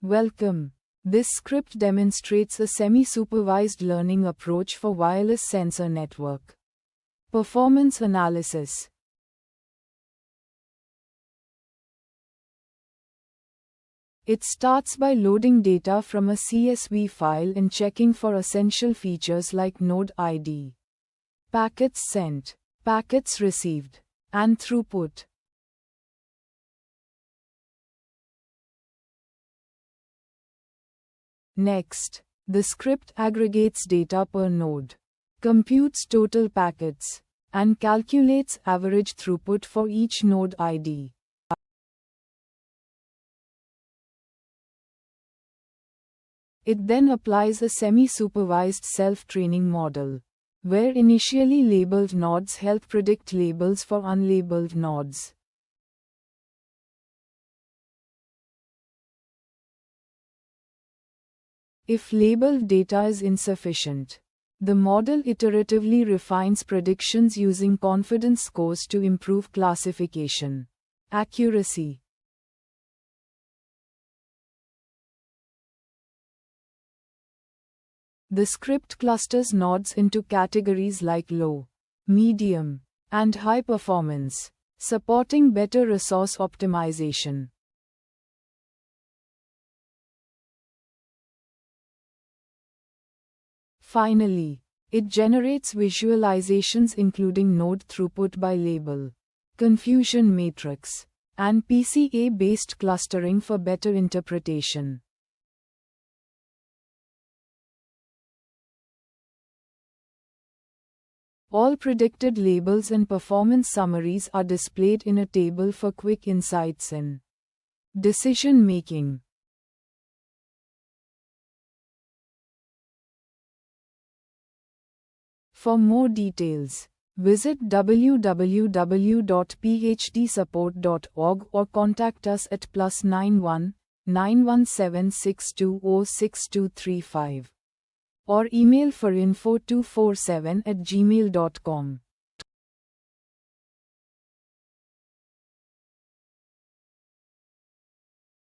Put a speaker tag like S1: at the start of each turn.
S1: Welcome. This script demonstrates a semi-supervised learning approach for wireless sensor network. Performance analysis. It starts by loading data from a CSV file and checking for essential features like node ID, packets sent, packets received, and throughput. Next, the script aggregates data per node, computes total packets, and calculates average throughput for each node ID. It then applies a semi-supervised self-training model, where initially labeled nodes help predict labels for unlabeled nodes. If labeled data is insufficient, the model iteratively refines predictions using confidence scores to improve classification accuracy. The script clusters nodes into categories like low, medium, and high performance, supporting better resource optimization. Finally, it generates visualizations including node throughput by label, confusion matrix, and PCA-based clustering for better interpretation. All predicted labels and performance summaries are displayed in a table for quick insights in decision making. For more details, visit www.phdsupport.org or contact us at +91 917 620 6235 or email for info247@gmail.com.